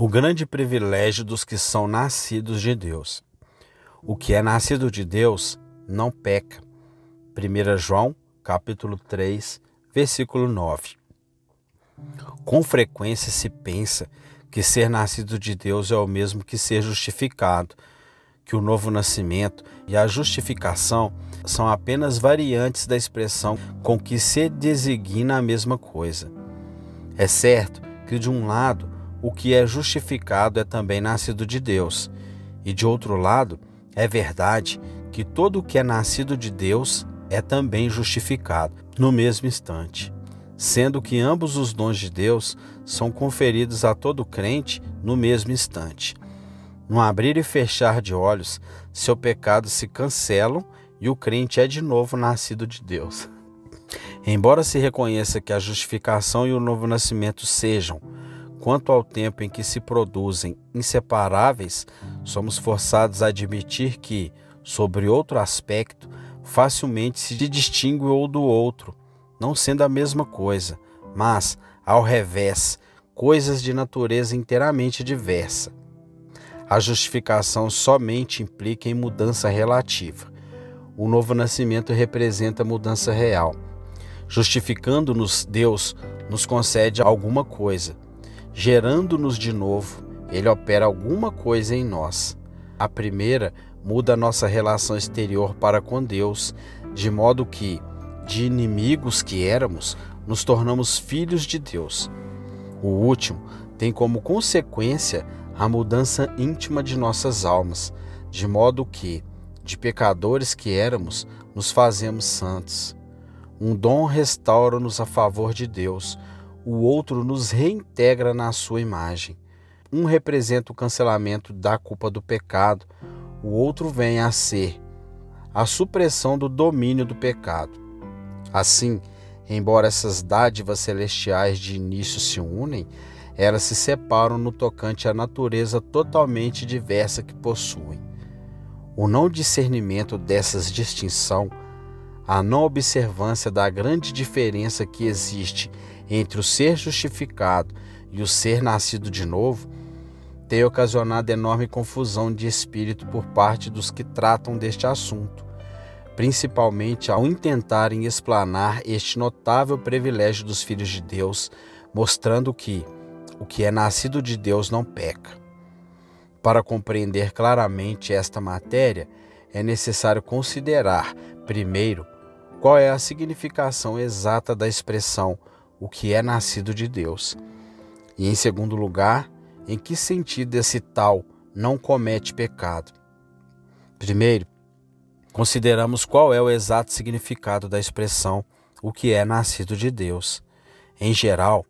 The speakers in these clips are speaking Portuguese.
O grande privilégio dos que são nascidos de Deus. O que é nascido de Deus não peca. 1 João, capítulo 3, versículo 9. Com frequência se pensa que ser nascido de Deus é o mesmo que ser justificado, que o novo nascimento e a justificação são apenas variantes da expressão com que se designa a mesma coisa. É certo que, de um lado, o que é justificado é também nascido de Deus, e de outro lado, é verdade que todo o que é nascido de Deus é também justificado no mesmo instante, sendo que ambos os dons de Deus são conferidos a todo crente no mesmo instante. No abrir e fechar de olhos, seu pecado se cancelam e o crente é de novo nascido de Deus. Embora se reconheça que a justificação e o novo nascimento sejam, quanto ao tempo em que se produzem, inseparáveis, somos forçados a admitir que, sobre outro aspecto, facilmente se distingue um do outro, não sendo a mesma coisa, mas, ao revés, coisas de natureza inteiramente diversa. A justificação somente implica em mudança relativa. O novo nascimento representa mudança real. Justificando-nos, Deus nos concede alguma coisa. Gerando-nos de novo, Ele opera alguma coisa em nós. A primeira muda a nossa relação exterior para com Deus, de modo que, de inimigos que éramos, nos tornamos filhos de Deus. O último tem como consequência a mudança íntima de nossas almas, de modo que, de pecadores que éramos, nos fazemos santos. Um dom restaura-nos a favor de Deus, o outro nos reintegra na sua imagem. Um representa o cancelamento da culpa do pecado, o outro vem a ser a supressão do domínio do pecado. Assim, embora essas dádivas celestiais de início se unem, elas se separam no tocante à natureza totalmente diversa que possuem. O não discernimento dessas distinção, a não observância da grande diferença que existe entre o ser justificado e o ser nascido de novo, tem ocasionado enorme confusão de espírito por parte dos que tratam deste assunto, principalmente ao intentarem explanar este notável privilégio dos filhos de Deus, mostrando que o que é nascido de Deus não peca. Para compreender claramente esta matéria, é necessário considerar, primeiro, qual é a significação exata da expressão o que é nascido de Deus. E, em segundo lugar, em que sentido esse tal não comete pecado. Primeiro, consideramos qual é o exato significado da expressão o que é nascido de Deus. Em geral,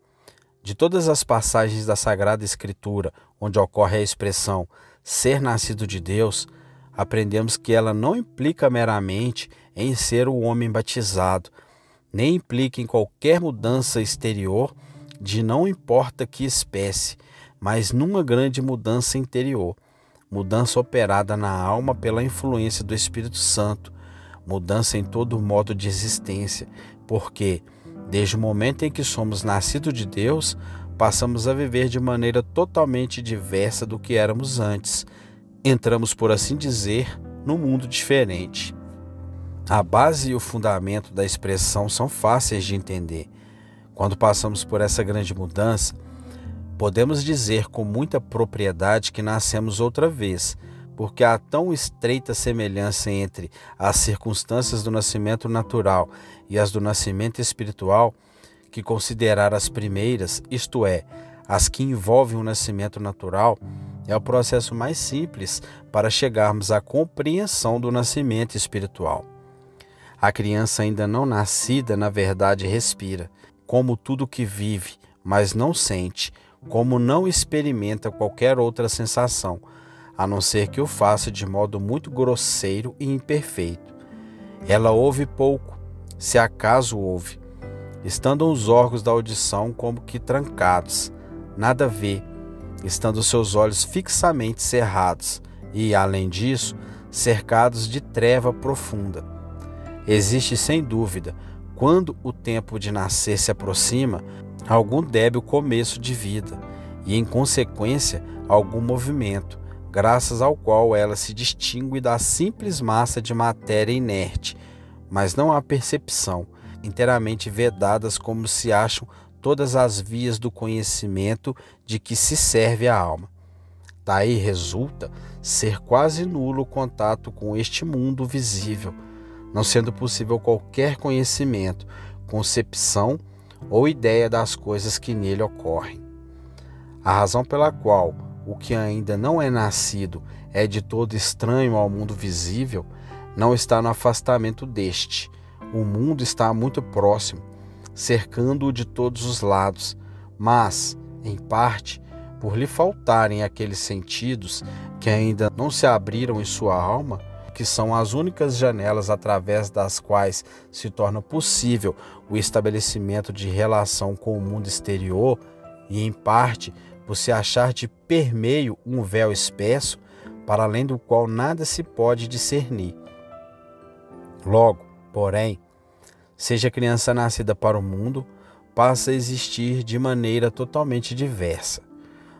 de todas as passagens da Sagrada Escritura onde ocorre a expressão ser nascido de Deus, aprendemos que ela não implica meramente em ser o homem batizado, nem implica em qualquer mudança exterior de não importa que espécie, mas numa grande mudança interior, mudança operada na alma pela influência do Espírito Santo, mudança em todo o modo de existência, porque, desde o momento em que somos nascidos de Deus, passamos a viver de maneira totalmente diversa do que éramos antes. Entramos, por assim dizer, num mundo diferente. A base e o fundamento da expressão são fáceis de entender. Quando passamos por essa grande mudança, podemos dizer com muita propriedade que nascemos outra vez, porque há tão estreita semelhança entre as circunstâncias do nascimento natural e as do nascimento espiritual, que considerar as primeiras, isto é, as que envolvem o nascimento natural, é o processo mais simples para chegarmos à compreensão do nascimento espiritual. A criança ainda não nascida, na verdade, respira, como tudo que vive, mas não sente, como não experimenta qualquer outra sensação, a não ser que o faça de modo muito grosseiro e imperfeito. Ela ouve pouco, se acaso ouve, estando os órgãos da audição como que trancados, nada vê, estando seus olhos fixamente cerrados e, além disso, cercados de treva profunda. Existe, sem dúvida, quando o tempo de nascer se aproxima, algum débil começo de vida, e, em consequência, algum movimento, graças ao qual ela se distingue da simples massa de matéria inerte, mas não há percepção, inteiramente vedadas como se acham todas as vias do conhecimento de que se serve a alma. Daí resulta ser quase nulo o contato com este mundo visível, não sendo possível qualquer conhecimento, concepção ou ideia das coisas que nele ocorrem. A razão pela qual o que ainda não é nascido é de todo estranho ao mundo visível não está no afastamento deste. O mundo está muito próximo, cercando-o de todos os lados, mas, em parte, por lhe faltarem aqueles sentidos que ainda não se abriram em sua alma, que são as únicas janelas através das quais se torna possível o estabelecimento de relação com o mundo exterior, e em parte por se achar de permeio um véu espesso, para além do qual nada se pode discernir. Logo, porém, seja a criança nascida para o mundo, passa a existir de maneira totalmente diversa.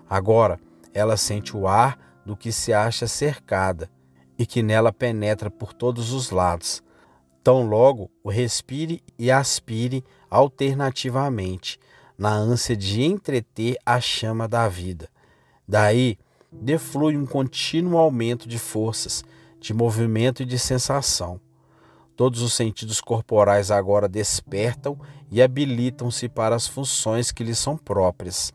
Agora, ela sente o ar do que se acha cercada e que nela penetra por todos os lados. Tão logo o respire e aspire alternativamente, na ânsia de entreter a chama da vida. Daí, deflui um contínuo aumento de forças, de movimento e de sensação. Todos os sentidos corporais agora despertam e habilitam-se para as funções que lhes são próprias.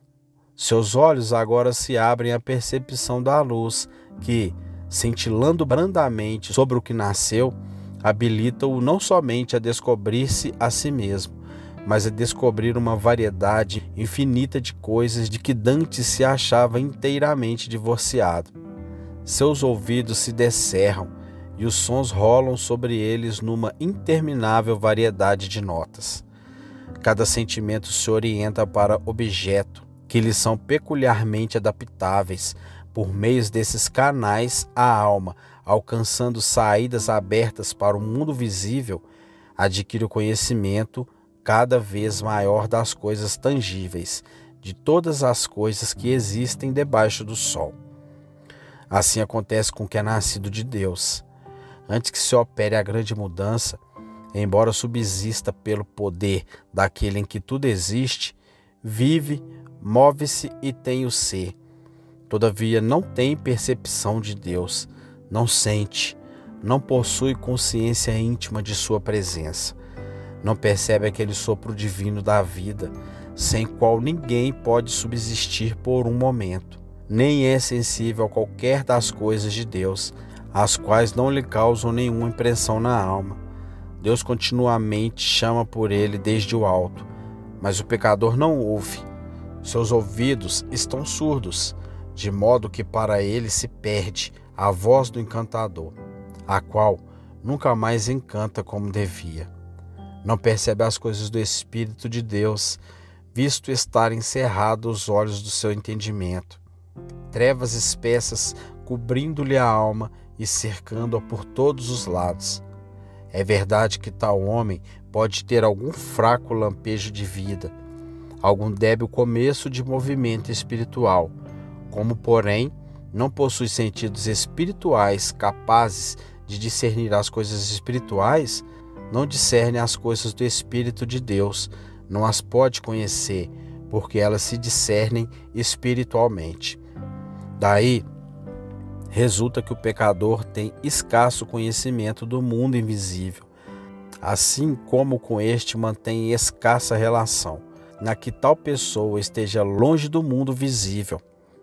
Seus olhos agora se abrem à percepção da luz que, cintilando brandamente sobre o que nasceu, habilita-o não somente a descobrir-se a si mesmo, mas a descobrir uma variedade infinita de coisas de que dantes se achava inteiramente divorciado. Seus ouvidos se descerram e os sons rolam sobre eles numa interminável variedade de notas. Cada sentimento se orienta para objeto, que lhes são peculiarmente adaptáveis. Por meio desses canais, a alma, alcançando saídas abertas para o mundo visível, adquire o conhecimento cada vez maior das coisas tangíveis, de todas as coisas que existem debaixo do sol. Assim acontece com o que é nascido de Deus. Antes que se opere a grande mudança, embora subsista pelo poder daquele em que tudo existe, vive, move-se e tem o ser. Todavia não tem percepção de Deus, não sente, não possui consciência íntima de sua presença. Não percebe aquele sopro divino da vida, sem qual ninguém pode subsistir por um momento. Nem é sensível a qualquer das coisas de Deus, as quais não lhe causam nenhuma impressão na alma. Deus continuamente chama por ele desde o alto, mas o pecador não ouve. Seus ouvidos estão surdos, de modo que para ele se perde a voz do encantador, a qual nunca mais encanta como devia. Não percebe as coisas do Espírito de Deus, visto estarem cerrados os olhos do seu entendimento. Trevas espessas cobrindo-lhe a alma e cercando-a por todos os lados. É verdade que tal homem pode ter algum fraco lampejo de vida, algum débil começo de movimento espiritual, como, porém, não possui sentidos espirituais capazes de discernir as coisas espirituais, não discerne as coisas do Espírito de Deus, não as pode conhecer, porque elas se discernem espiritualmente. Daí, resulta que o pecador tem escasso conhecimento do mundo invisível, assim como com este mantém escassa relação, na que tal pessoa esteja longe do mundo visível.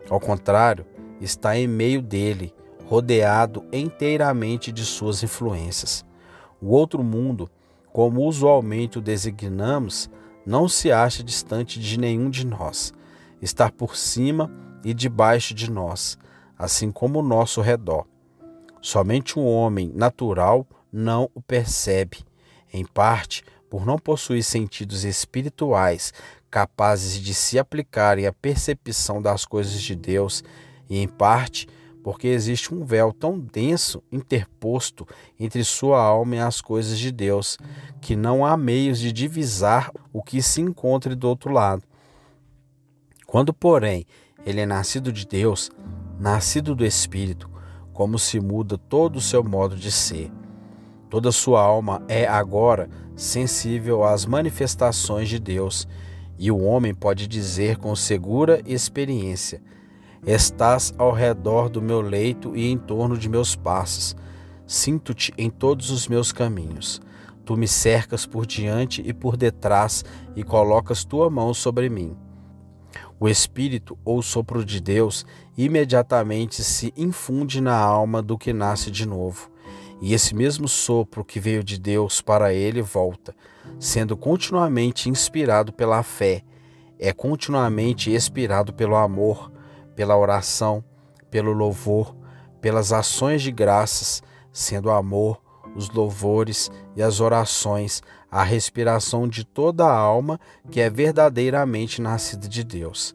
Ao contrário, está em meio dele, rodeado inteiramente de suas influências. O outro mundo, como usualmente o designamos, não se acha distante de nenhum de nós. Está por cima e debaixo de nós, assim como o nosso redor. Somente um homem natural não o percebe, em parte por não possuir sentidos espirituais capazes de se aplicarem à percepção das coisas de Deus, e em parte porque existe um véu tão denso interposto entre sua alma e as coisas de Deus, que não há meios de divisar o que se encontre do outro lado. Quando, porém, ele é nascido de Deus, nascido do Espírito, como se muda todo o seu modo de ser. Toda sua alma é agora sensível às manifestações de Deus, e o homem pode dizer com segura experiência: estás ao redor do meu leito e em torno de meus passos. Sinto-te em todos os meus caminhos. Tu me cercas por diante e por detrás e colocas tua mão sobre mim. O Espírito ou sopro de Deus imediatamente se infunde na alma do que nasce de novo. E esse mesmo sopro que veio de Deus para ele volta, sendo continuamente inspirado pela fé, é continuamente expirado pelo amor, pela oração, pelo louvor, pelas ações de graças, sendo o amor, os louvores e as orações a respiração de toda a alma que é verdadeiramente nascida de Deus.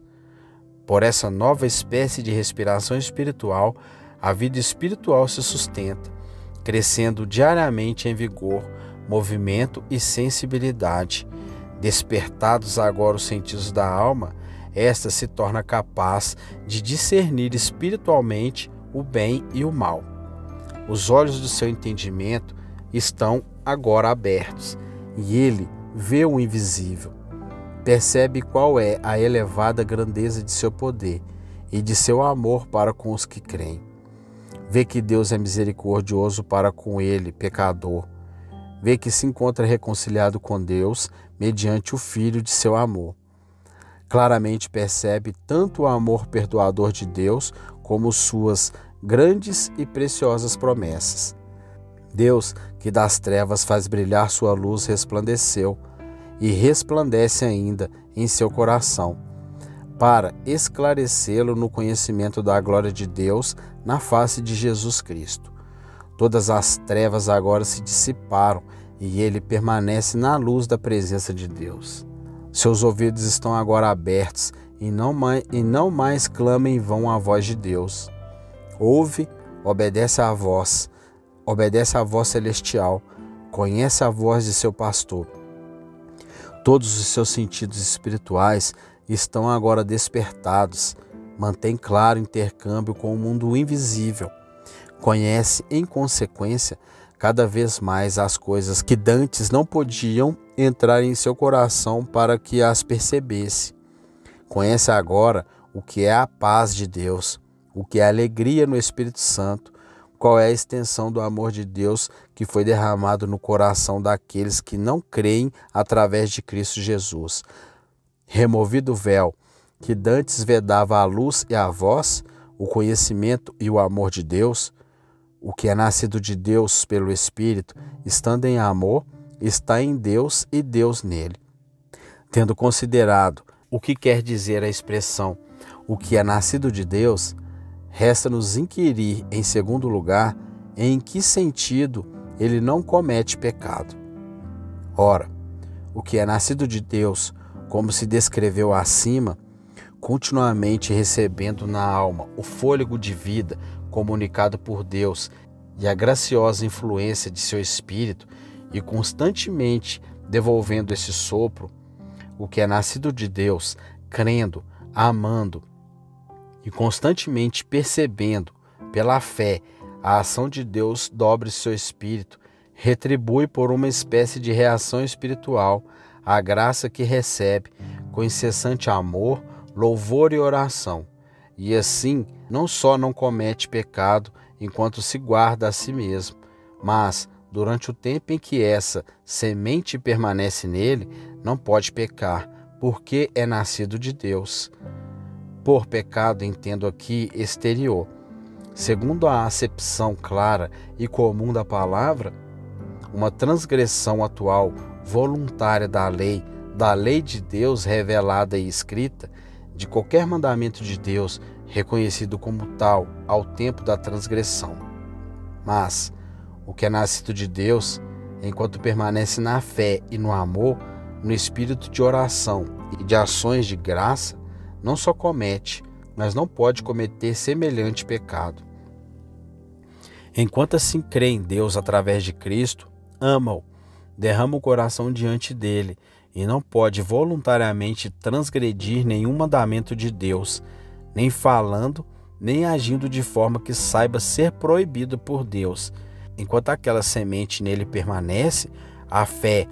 Por essa nova espécie de respiração espiritual, a vida espiritual se sustenta, crescendo diariamente em vigor, movimento e sensibilidade. Despertados agora os sentidos da alma, esta se torna capaz de discernir espiritualmente o bem e o mal. Os olhos do seu entendimento estão agora abertos e ele vê o invisível. Percebe qual é a elevada grandeza de seu poder e de seu amor para com os que creem. Vê que Deus é misericordioso para com ele, pecador. Vê que se encontra reconciliado com Deus mediante o Filho de seu amor. Claramente percebe tanto o amor perdoador de Deus como suas grandes e preciosas promessas. Deus, que das trevas faz brilhar sua luz, resplandeceu e resplandece ainda em seu coração, para esclarecê-lo no conhecimento da glória de Deus na face de Jesus Cristo. Todas as trevas agora se dissiparam e ele permanece na luz da presença de Deus. Seus ouvidos estão agora abertos e não mais clama em vão a voz de Deus. Ouve, obedece à voz celestial, conhece a voz de seu pastor. Todos os seus sentidos espirituais estão agora despertados, mantém claro intercâmbio com o mundo invisível, conhece, em consequência, cada vez mais as coisas que dantes não podiam entrar em seu coração para que as percebesse. Conhece agora o que é a paz de Deus, o que é a alegria no Espírito Santo, qual é a extensão do amor de Deus que foi derramado no coração daqueles que não creem através de Cristo Jesus. Removido o véu que dantes vedava a luz e a voz, o conhecimento e o amor de Deus, o que é nascido de Deus pelo Espírito, estando em amor, está em Deus e Deus nele. Tendo considerado o que quer dizer a expressão o que é nascido de Deus, resta-nos inquirir, em segundo lugar, em que sentido ele não comete pecado. Ora, o que é nascido de Deus, como se descreveu acima, continuamente recebendo na alma o fôlego de vida comunicado por Deus e a graciosa influência de seu Espírito, e constantemente devolvendo esse sopro, o que é nascido de Deus, crendo, amando e constantemente percebendo pela fé a ação de Deus dobre seu espírito, retribui por uma espécie de reação espiritual a graça que recebe com incessante amor, louvor e oração, e assim não só não comete pecado enquanto se guarda a si mesmo, mas durante o tempo em que essa semente permanece nele, não pode pecar, porque é nascido de Deus. Por pecado entendo aqui exterior. Segundo a acepção clara e comum da palavra, uma transgressão atual, voluntária da lei de Deus revelada e escrita, de qualquer mandamento de Deus reconhecido como tal ao tempo da transgressão. Mas o que é nascido de Deus, enquanto permanece na fé e no amor, no espírito de oração e de ações de graça, não só comete, mas não pode cometer semelhante pecado. Enquanto assim crê em Deus através de Cristo, ama-o, derrama o coração diante dele e não pode voluntariamente transgredir nenhum mandamento de Deus, nem falando, nem agindo de forma que saiba ser proibido por Deus. Enquanto aquela semente nele permanece, a fé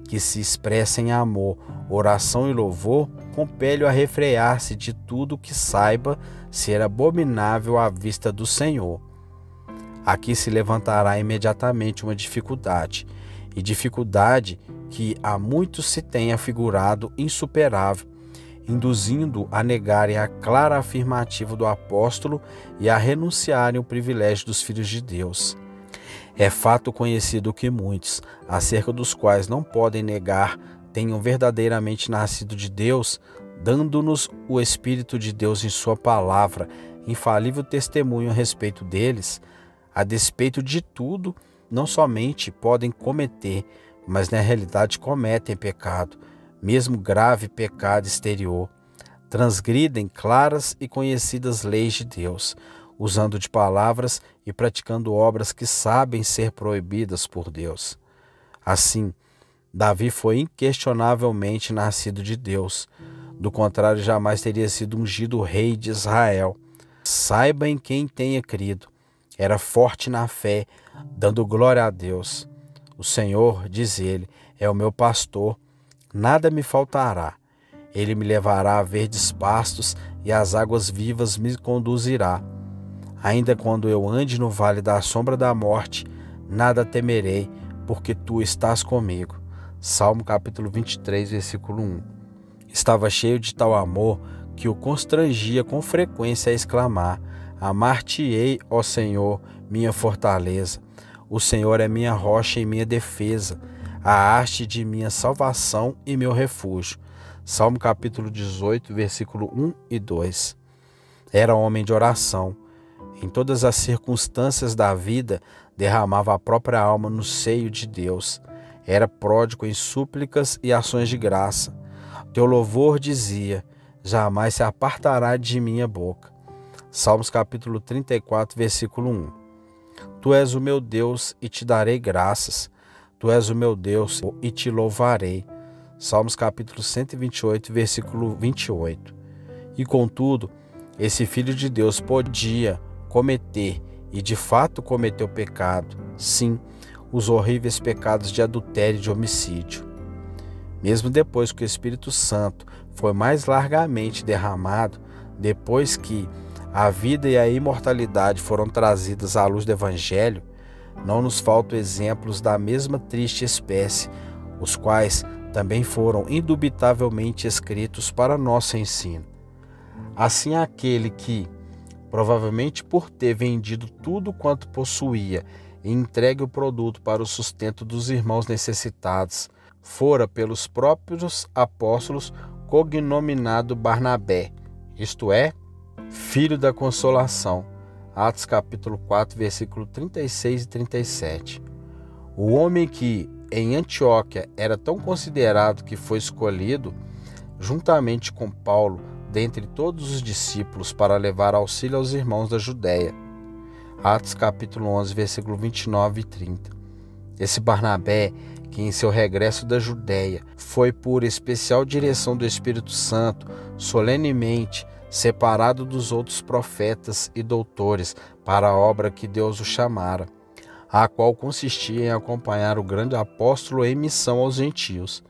que se expressa em amor, oração e louvor, compele-o a refrear-se de tudo que saiba ser abominável à vista do Senhor. Aqui se levantará imediatamente uma dificuldade, e dificuldade que a muitos se tem afigurado insuperável, induzindo a negarem a clara afirmativa do apóstolo e a renunciarem o privilégio dos filhos de Deus. É fato conhecido que muitos, acerca dos quais não podem negar, tenham verdadeiramente nascido de Deus, dando-nos o Espírito de Deus em sua palavra, infalível testemunho a respeito deles, a despeito de tudo, não somente podem cometer, mas na realidade cometem pecado, mesmo grave pecado exterior. Transgridem claras e conhecidas leis de Deus, usando de palavras e praticando obras que sabem ser proibidas por Deus. Assim, Davi foi inquestionavelmente nascido de Deus. Do contrário, jamais teria sido ungido rei de Israel. Saiba em quem tenha crido. Era forte na fé, dando glória a Deus. O Senhor, diz ele, é o meu pastor, nada me faltará. Ele me levará a verdes pastos e às águas vivas me conduzirá. Ainda quando eu ande no vale da sombra da morte, nada temerei, porque tu estás comigo. Salmo capítulo 23, versículo 1. Estava cheio de tal amor que o constrangia com frequência a exclamar: Amar-te-ei, ó Senhor, minha fortaleza. O Senhor é minha rocha e minha defesa, a haste de minha salvação e meu refúgio. Salmo capítulo 18, versículo 1 e 2. Era homem de oração. Em todas as circunstâncias da vida, derramava a própria alma no seio de Deus. Era pródigo em súplicas e ações de graça. Teu louvor, dizia, jamais se apartará de minha boca. Salmos capítulo 34, versículo 1. Tu és o meu Deus e te darei graças. Tu és o meu Deus e te louvarei. Salmos capítulo 128, versículo 28. E contudo, esse filho de Deus podia cometer, e de fato cometeu pecado, sim, os horríveis pecados de adultério e de homicídio. Mesmo depois que o Espírito Santo foi mais largamente derramado, depois que a vida e a imortalidade foram trazidas à luz do Evangelho, não nos faltam exemplos da mesma triste espécie, os quais também foram indubitavelmente escritos para nosso ensino. Assim, aquele que, provavelmente por ter vendido tudo quanto possuía e entregue o produto para o sustento dos irmãos necessitados, fora pelos próprios apóstolos cognominado Barnabé, isto é, filho da consolação. Atos capítulo 4, versículo 36 e 37. O homem que em Antioquia era tão considerado que foi escolhido, juntamente com Paulo, dentre todos os discípulos, para levar auxílio aos irmãos da Judéia. Atos capítulo 11, versículo 29 e 30. Esse Barnabé, que em seu regresso da Judéia foi por especial direção do Espírito Santo, solenemente separado dos outros profetas e doutores para a obra que Deus o chamara, a qual consistia em acompanhar o grande apóstolo em missão aos gentios,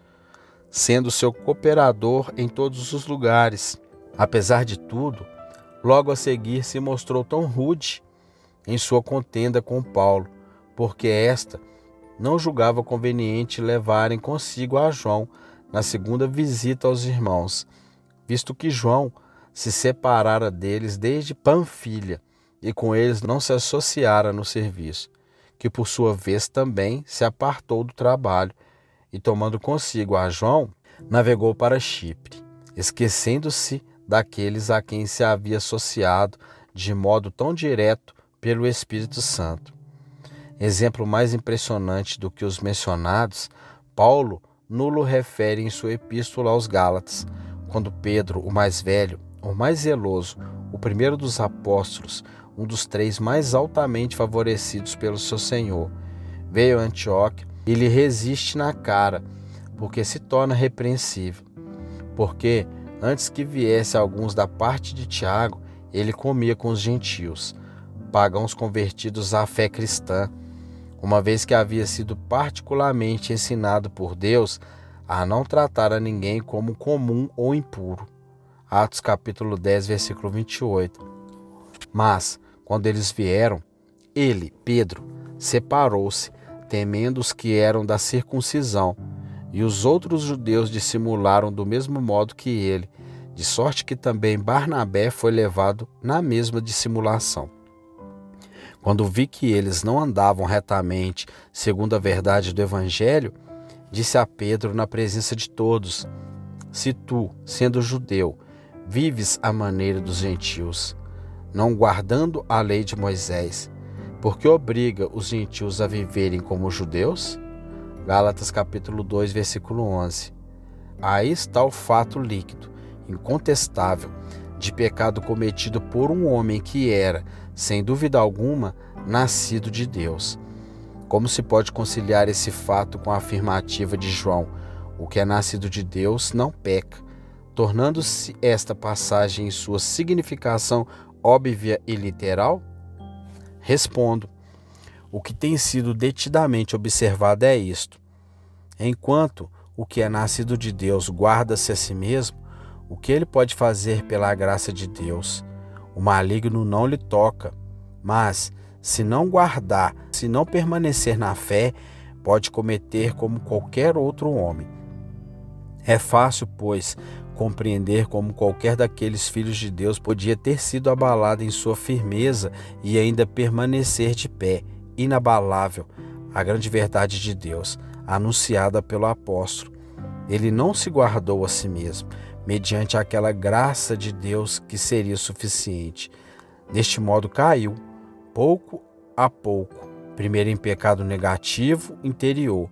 sendo seu cooperador em todos os lugares. Apesar de tudo, logo a seguir se mostrou tão rude em sua contenda com Paulo, porque esta não julgava conveniente levarem consigo a João na segunda visita aos irmãos, visto que João se separara deles desde Panfilha e com eles não se associara no serviço, que por sua vez também se apartou do trabalho e, tomando consigo a João, navegou para Chipre, esquecendo-se daqueles a quem se havia associado de modo tão direto pelo Espírito Santo. Exemplo mais impressionante do que os mencionados, Paulo nulo refere em sua epístola aos Gálatas, quando Pedro, o mais velho, o mais zeloso, o primeiro dos apóstolos, um dos três mais altamente favorecidos pelo seu Senhor, veio a Antioquia e lhe resiste na cara, porque se torna repreensível. Porque, Antes que viesse alguns da parte de Tiago, ele comia com os gentios, pagãos convertidos à fé cristã, uma vez que havia sido particularmente ensinado por Deus a não tratar a ninguém como comum ou impuro. Atos capítulo 10, versículo 28. Mas, quando eles vieram, ele, Pedro, separou-se, temendo os que eram da circuncisão, e os outros judeus dissimularam do mesmo modo que ele, de sorte que também Barnabé foi levado na mesma dissimulação. Quando vi que eles não andavam retamente segundo a verdade do Evangelho, disse a Pedro na presença de todos: se tu, sendo judeu, vives à maneira dos gentios, não guardando a lei de Moisés, porque obriga os gentios a viverem como judeus? Gálatas capítulo 2, versículo 11. Aí está o fato líquido, incontestável, de pecado cometido por um homem que era, sem dúvida alguma, nascido de Deus. Como se pode conciliar esse fato com a afirmativa de João: o que é nascido de Deus não peca, tornando-se esta passagem em sua significação óbvia e literal? Respondo: o que tem sido detidamente observado é isto: enquanto o que é nascido de Deus guarda-se a si mesmo, o que ele pode fazer pela graça de Deus? O maligno não lhe toca, mas, se não guardar, se não permanecer na fé, pode cometer como qualquer outro homem. É fácil, pois, compreender como qualquer daqueles filhos de Deus podia ter sido abalado em sua firmeza e ainda permanecer de pé, inabalável, a grande verdade de Deus, anunciada pelo apóstolo. Ele não se guardou a si mesmo, mediante aquela graça de Deus que seria suficiente. Deste modo caiu, pouco a pouco, primeiro em pecado negativo interior,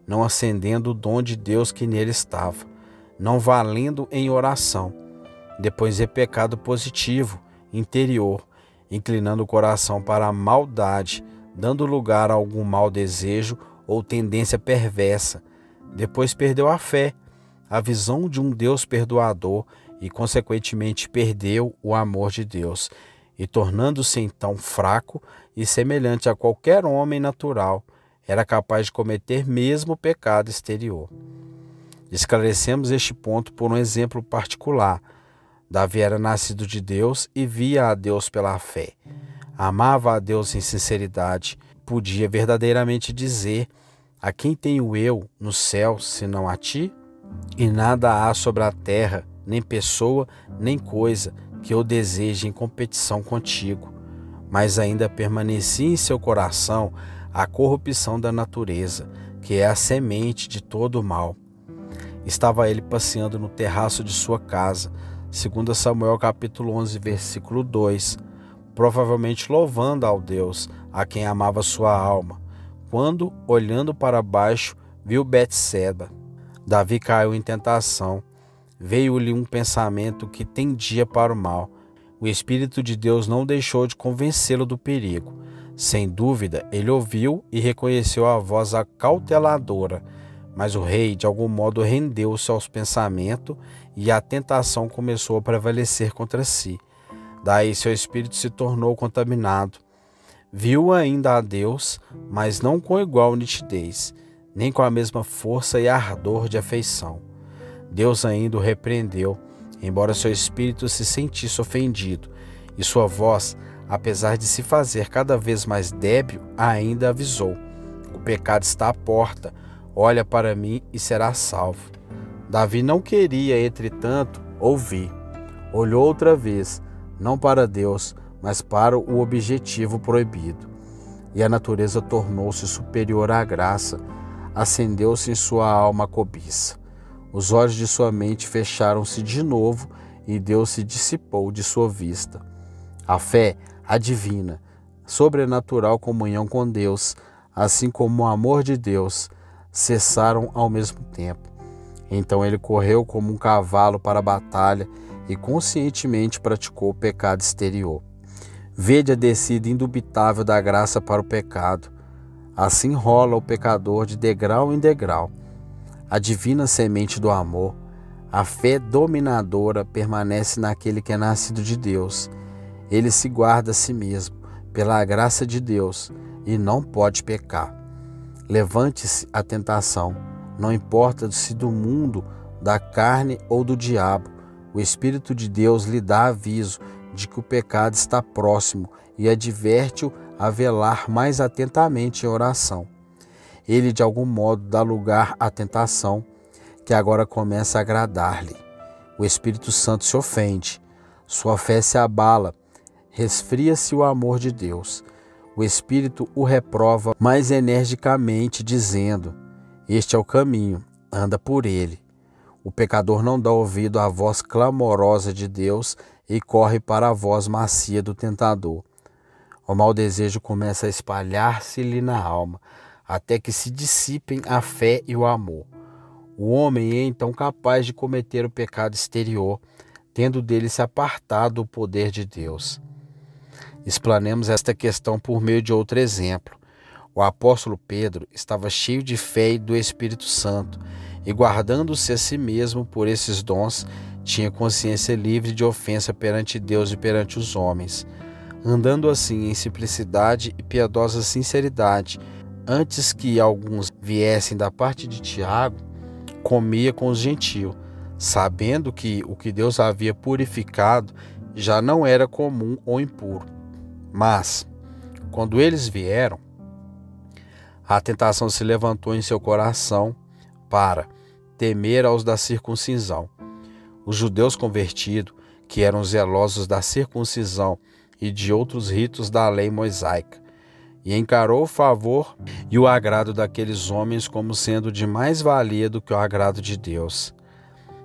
não acendendo o dom de Deus que nele estava, não valendo em oração, depois em pecado positivo interior, inclinando o coração para a maldade, dando lugar a algum mau desejo ou tendência perversa. Depois perdeu a fé, a visão de um Deus perdoador e, consequentemente, perdeu o amor de Deus, e tornando-se então fraco e semelhante a qualquer homem natural, era capaz de cometer mesmo o pecado exterior. Esclarecemos este ponto por um exemplo particular. Davi era nascido de Deus e via a Deus pela fé. Amava a Deus em sinceridade, podia verdadeiramente dizer: a quem tenho eu no céu, senão a ti? E nada há sobre a terra, nem pessoa, nem coisa, que eu deseje em competição contigo. Mas ainda permanecia em seu coração a corrupção da natureza, que é a semente de todo o mal. Estava ele passeando no terraço de sua casa, 2 Samuel capítulo 11, versículo 2, provavelmente louvando ao Deus a quem amava sua alma, quando, olhando para baixo, viu Betseba. Davi caiu em tentação. Veio-lhe um pensamento que tendia para o mal. O Espírito de Deus não deixou de convencê-lo do perigo. Sem dúvida, ele ouviu e reconheceu a voz acauteladora, mas o rei, de algum modo, rendeu-se aos pensamentos e a tentação começou a prevalecer contra si. Daí seu espírito se tornou contaminado. Viu ainda a Deus, mas não com igual nitidez, nem com a mesma força e ardor de afeição. Deus ainda o repreendeu, embora seu espírito se sentisse ofendido, e sua voz, apesar de se fazer cada vez mais débil, ainda avisou: o pecado está à porta, olha para mim e será salvo. Davi não queria, entretanto, ouvir. Olhou outra vez, não para Deus, mas para o objetivo proibido. E a natureza tornou-se superior à graça, acendeu-se em sua alma a cobiça. Os olhos de sua mente fecharam-se de novo e Deus se dissipou de sua vista. A fé, a divina, sobrenatural comunhão com Deus, assim como o amor de Deus, cessaram ao mesmo tempo. Então ele correu como um cavalo para a batalha e conscientemente praticou o pecado exterior. Vede a descida indubitável da graça para o pecado. Assim rola o pecador de degrau em degrau. A divina semente do amor, A fé dominadora permanece naquele que é nascido de Deus. Ele se guarda a si mesmo, pela graça de Deus, e não pode pecar. Levante-se a tentação, não importa se do mundo, da carne ou do diabo. O Espírito de Deus lhe dá aviso de que o pecado está próximo e adverte-o a velar mais atentamente em oração. Ele, de algum modo, dá lugar à tentação, que agora começa a agradar-lhe. O Espírito Santo se ofende, sua fé se abala, resfria-se o amor de Deus. O Espírito o reprova mais energicamente, dizendo: este é o caminho, anda por ele. O pecador não dá ouvido à voz clamorosa de Deus e corre para a voz macia do tentador. O mau desejo começa a espalhar-se-lhe na alma, até que se dissipem a fé e o amor. O homem é então capaz de cometer o pecado exterior, tendo dele se apartado o poder de Deus. Explanemos esta questão por meio de outro exemplo. O apóstolo Pedro estava cheio de fé e do Espírito Santo, e guardando-se a si mesmo por esses dons, tinha consciência livre de ofensa perante Deus e perante os homens. Andando assim em simplicidade e piedosa sinceridade, antes que alguns viessem da parte de Tiago, comia com os gentios, sabendo que o que Deus havia purificado já não era comum ou impuro. Mas, quando eles vieram, a tentação se levantou em seu coração para temer aos da circuncisão. Os judeus convertidos, que eram zelosos da circuncisão e de outros ritos da lei mosaica, e encarou o favor e o agrado daqueles homens como sendo de mais valia do que o agrado de Deus.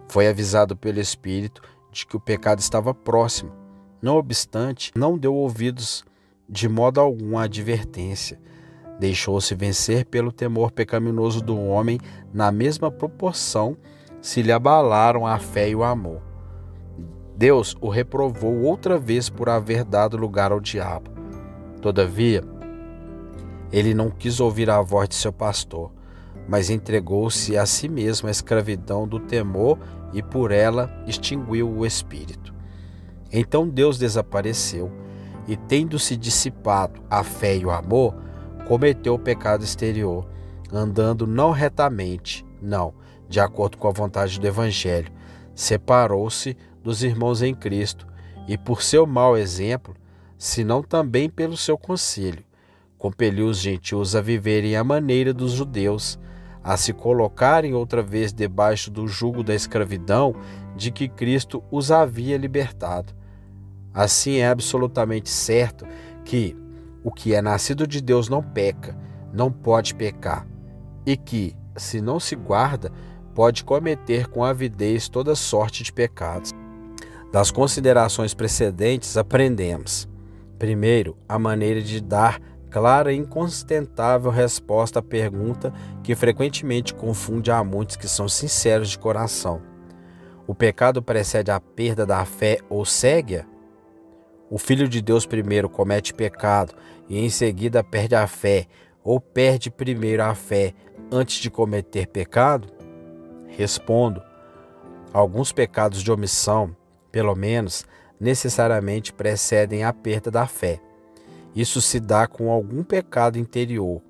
Foi avisado pelo Espírito de que o pecado estava próximo. Não obstante, não deu ouvidos de modo algum à advertência. Deixou-se vencer pelo temor pecaminoso do homem, na mesma proporção se lhe abalaram a fé e o amor. Deus o reprovou outra vez por haver dado lugar ao diabo. Todavia, ele não quis ouvir a voz de seu pastor, mas entregou-se a si mesmo à escravidão do temor e por ela extinguiu o espírito. Então Deus desapareceu e, tendo-se dissipado a fé e o amor, cometeu o pecado exterior, andando não retamente, não, de acordo com a vontade do Evangelho. Separou-se dos irmãos em Cristo e, por seu mau exemplo, senão também pelo seu conselho, compeliu os gentios a viverem à maneira dos judeus, a se colocarem outra vez debaixo do jugo da escravidão de que Cristo os havia libertado. Assim é absolutamente certo que o que é nascido de Deus não peca, não pode pecar, e que, se não se guarda, pode cometer com avidez toda sorte de pecados. Das considerações precedentes aprendemos, primeiro, a maneira de dar clara e incontentável resposta à pergunta que frequentemente confunde a muitos que são sinceros de coração. O pecado precede a perda da fé ou segue-a? O Filho de Deus primeiro comete pecado e em seguida perde a fé, ou perde primeiro a fé antes de cometer pecado? Respondo: alguns pecados de omissão, pelo menos, necessariamente precedem a perda da fé. Isso se dá com algum pecado interior,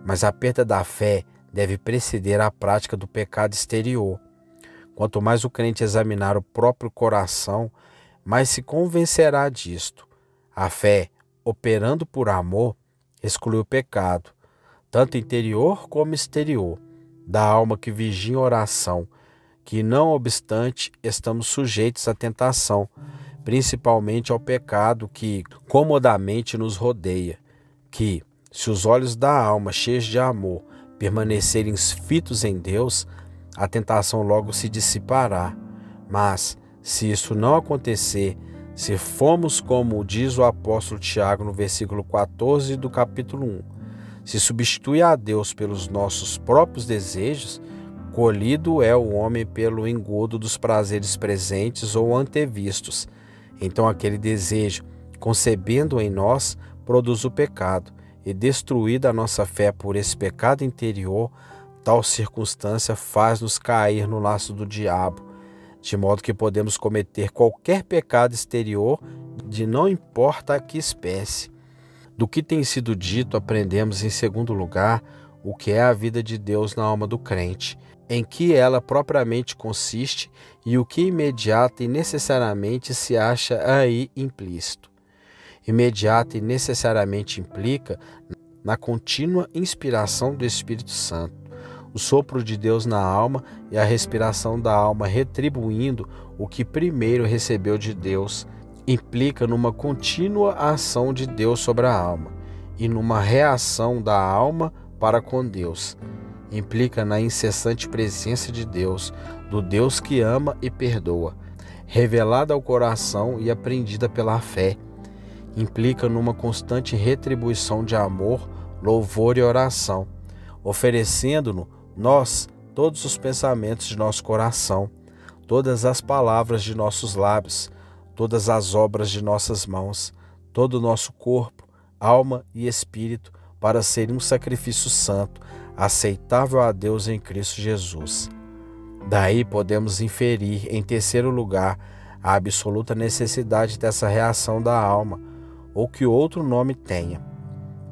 mas a perda da fé deve preceder a prática do pecado exterior. Quanto mais o crente examinar o próprio coração, mais se convencerá disto. A fé, operando por amor, exclui o pecado, tanto interior como exterior, da alma que vigia em oração, que não obstante estamos sujeitos à tentação, principalmente ao pecado que comodamente nos rodeia, que, se os olhos da alma cheios de amor permanecerem fitos em Deus, a tentação logo se dissipará. Mas, se isso não acontecer, se formos como diz o apóstolo Tiago no versículo 14 do capítulo 1, se substituir a Deus pelos nossos próprios desejos, colhido é o homem pelo engodo dos prazeres presentes ou antevistos. Então aquele desejo, concebendo em nós, produz o pecado, e destruída a nossa fé por esse pecado interior, tal circunstância faz-nos cair no laço do diabo, de modo que podemos cometer qualquer pecado exterior, de não importa a que espécie. Do que tem sido dito, aprendemos, em segundo lugar, o que é a vida de Deus na alma do crente, em que ela propriamente consiste e o que imediata e necessariamente se acha aí implícito. Imediata e necessariamente implica na contínua inspiração do Espírito Santo, o sopro de Deus na alma e a respiração da alma retribuindo o que primeiro recebeu de Deus, implica numa contínua ação de Deus sobre a alma e numa reação da alma para com Deus. Implica na incessante presença de Deus, do Deus que ama e perdoa, revelada ao coração e aprendida pela fé. Implica numa constante retribuição de amor, louvor e oração, oferecendo-nos nós todos os pensamentos de nosso coração, todas as palavras de nossos lábios, todas as obras de nossas mãos, todo o nosso corpo, alma e espírito, para ser um sacrifício santo, aceitável a Deus em Cristo Jesus. Daí podemos inferir, em terceiro lugar, a absoluta necessidade dessa reação da alma, ou que outro nome tenha,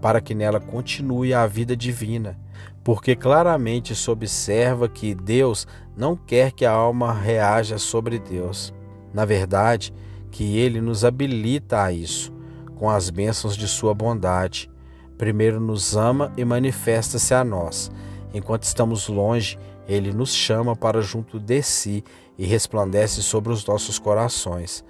para que nela continue a vida divina, porque claramente se observa que Deus não quer que a alma reaja sobre Deus. Na verdade, que Ele nos habilita a isso, com as bênçãos de sua bondade. Primeiro nos ama e manifesta-se a nós. Enquanto estamos longe, Ele nos chama para junto de si e resplandece sobre os nossos corações.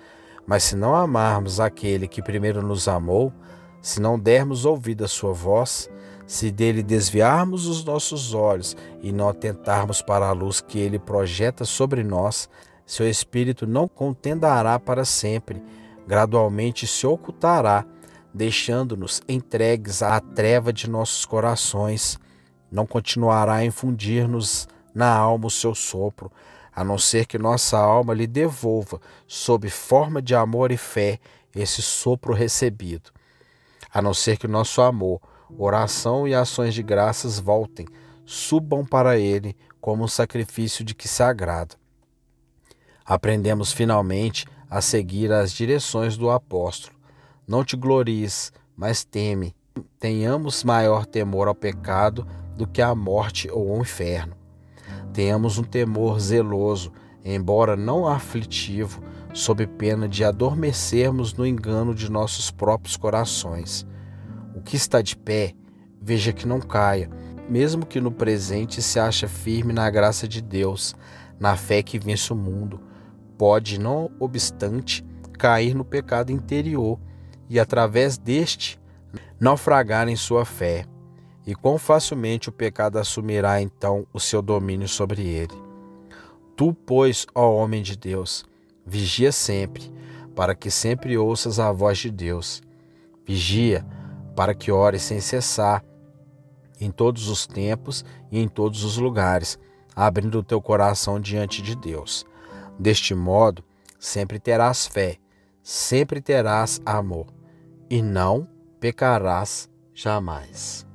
Mas se não amarmos aquele que primeiro nos amou, se não dermos ouvido à sua voz, se dele desviarmos os nossos olhos e não atentarmos para a luz que ele projeta sobre nós, seu espírito não contendará para sempre, gradualmente se ocultará, deixando-nos entregues à treva de nossos corações. Não continuará a infundir-nos na alma o seu sopro, a não ser que nossa alma lhe devolva, sob forma de amor e fé, esse sopro recebido. A não ser que nosso amor, oração e ações de graças voltem, subam para ele como um sacrifício de que se agrada. Aprendemos finalmente a seguir as direções do apóstolo. Não te glories, mas teme. Tenhamos maior temor ao pecado do que à morte ou ao inferno. Tenhamos um temor zeloso, embora não aflitivo, sob pena de adormecermos no engano de nossos próprios corações. O que está de pé, veja que não caia, mesmo que no presente se ache firme na graça de Deus, na fé que vence o mundo. Pode, não obstante, cair no pecado interior e, através deste, naufragar em sua fé. E quão facilmente o pecado assumirá então o seu domínio sobre ele. Tu, pois, ó homem de Deus, vigia sempre, para que sempre ouças a voz de Deus. Vigia, para que ores sem cessar, em todos os tempos e em todos os lugares, abrindo o teu coração diante de Deus. Deste modo, sempre terás fé, sempre terás amor, e não pecarás jamais.